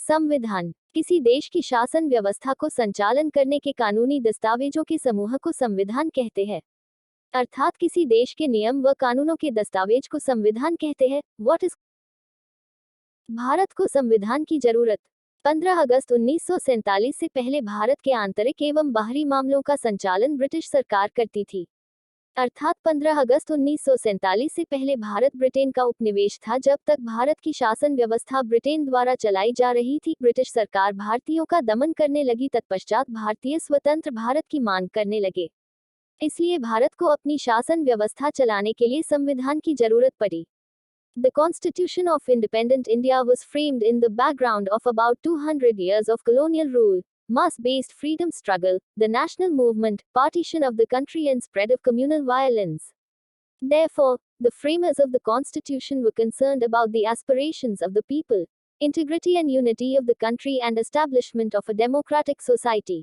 संविधान किसी देश की शासन व्यवस्था को संचालन करने के कानूनी दस्तावेजों के समूह को संविधान कहते हैं। अर्थात किसी देश के नियम व कानूनों के दस्तावेज को संविधान कहते हैं। व्हाट इज भारत को संविधान की जरूरत। 15 अगस्त 1947 से पहले भारत के आंतरिक एवं बाहरी मामलों का संचालन ब्रिटिश सरकार करती थी। अर्थात 15 अगस्त 1947 से पहले भारत ब्रिटेन का उपनिवेश था। जब तक भारत की शासन व्यवस्था ब्रिटेन द्वारा चलाई जा रही थी, ब्रिटिश सरकार भारतीयों का दमन करने लगी। तत्पश्चात भारतीय स्वतंत्र भारत की मांग करने लगे, इसलिए भारत को अपनी शासन व्यवस्था चलाने के लिए संविधान की जरूरत पड़ी। The Constitution of Independent India was framed in the background of about 200 years of colonial rule, mass-based freedom struggle, the national movement, partition of the country and spread of communal violence. Therefore, the framers of the Constitution were concerned about the aspirations of the people, integrity and unity of the country and establishment of a democratic society.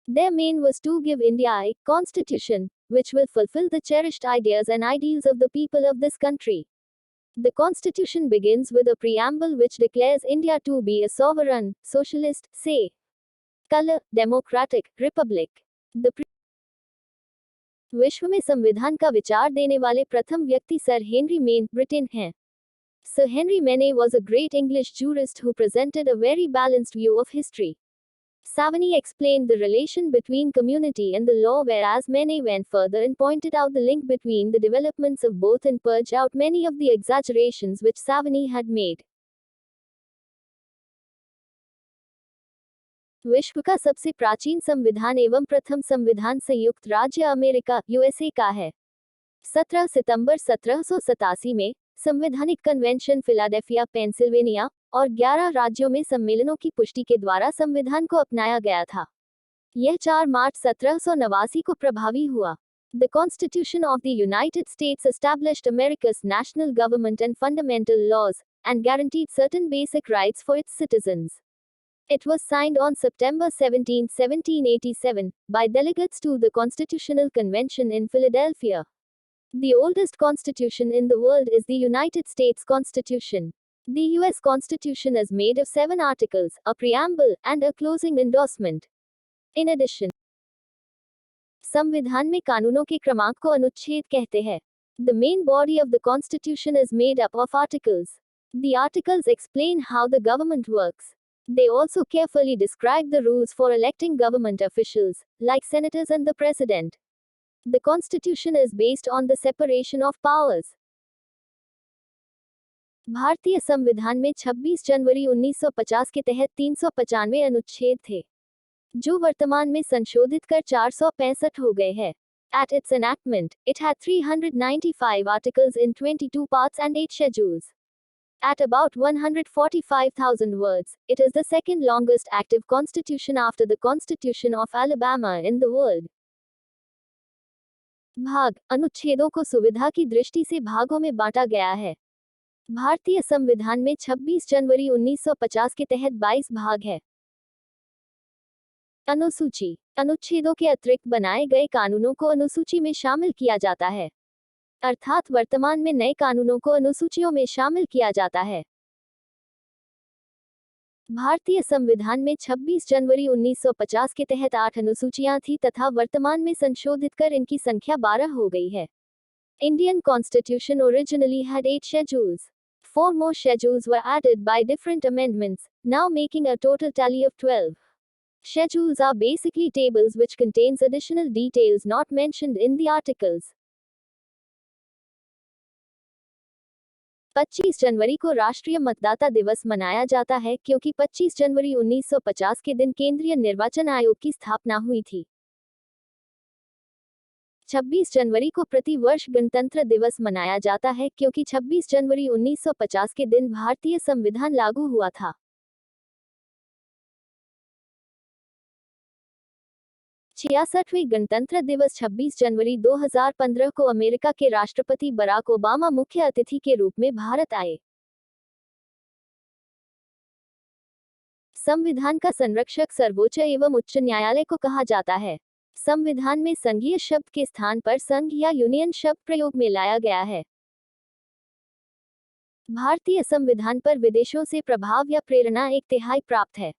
Their main was to give India a constitution, which will fulfill the cherished ideas and ideals of the people of this country. The constitution begins with a preamble which declares India to be a sovereign, socialist, secular, democratic republic. विश्व में संविधान का विचार देने वाले प्रथम व्यक्ति sir Henry main Britain हैं। Sir Henry Maine was a great English jurist who presented a very balanced view of history. Savany explained the relation between community and the law, whereas Maine went further and pointed out the link between the developments of both and purged out many of the exaggerations which Savany had made. विश्व का सबसे प्राचीन संविधान एवं प्रथम संविधान संयुक्त राज्य अमेरिका यूएसए का है। 17 सितंबर 1787 में संवैधानिक कन्वेंशन फिलाडेल्फिया पेंसिल्वेनिया और 11 राज्यों में सम्मेलनों की पुष्टि के द्वारा संविधान को अपनाया गया था। यह 4 मार्च 1789 को प्रभावी हुआ। The Constitution of the United States established America's national government and fundamental laws, and guaranteed certain basic rights for its citizens. It was signed on September 17, 1787, by delegates to the Constitutional Convention in Philadelphia. The oldest constitution in the world is the United States Constitution. The U.S. Constitution is made of 7 articles, a preamble, and a closing endorsement. In addition, संविधान में कानूनों के क्रमांक को अनुच्छेद कहते हैं। The main body of the Constitution is made up of articles. The articles explain how the government works. They also carefully describe the rules for electing government officials, like senators and the president. The Constitution is based on the separation of powers. भारतीय संविधान में 26 जनवरी 1950 के तहत 395 अनुच्छेद थे, जो वर्तमान में संशोधित कर 465 हो गए हैं। At its enactment, it had 395 articles in 22 parts and 8 schedules. At about 145,000 words, it is the second longest active constitution after the Constitution of Alabama in the world. भाग अनुच्छेदों को सुविधा की दृष्टि से भागों में बांटा गया है। भारतीय संविधान में 26 जनवरी 1950 के तहत 22 भाग है। अनुसूची अनुच्छेदों के अतिरिक्त बनाए गए कानूनों को अनुसूची में शामिल किया जाता है, अर्थात वर्तमान में नए कानूनों को अनुसूचियों में शामिल किया जाता है। भारतीय संविधान में 26 जनवरी 1950 के तहत 8 अनुसूचियां थी तथा वर्तमान में संशोधित कर इनकी संख्या 12 हो गई है। Indian Constitution originally had 8 schedules. 4 more schedules were added by different amendments, now making a total tally of 12. Schedules are basically tables which contains additional details not mentioned in the articles. 25 जनवरी को राष्ट्रीय मतदाता दिवस मनाया जाता है क्योंकि 25 जनवरी 1950 के दिन केंद्रीय निर्वाचन आयोग की स्थापना हुई थी। 26 जनवरी को प्रति वर्ष गणतंत्र दिवस मनाया जाता है क्योंकि 26 जनवरी 1950 के दिन भारतीय संविधान लागू हुआ था। 66वें गणतंत्र दिवस 26 जनवरी 2015 को अमेरिका के राष्ट्रपति बराक ओबामा मुख्य अतिथि के रूप में भारत आए। संविधान का संरक्षक सर्वोच्च एवं उच्च न्यायालय को कहा जाता है। संविधान में संघीय शब्द के स्थान पर संघ या यूनियन शब्द प्रयोग में लाया गया है। भारतीय संविधान पर विदेशों से प्रभाव या प्रेरणा 1/3 प्राप्त है।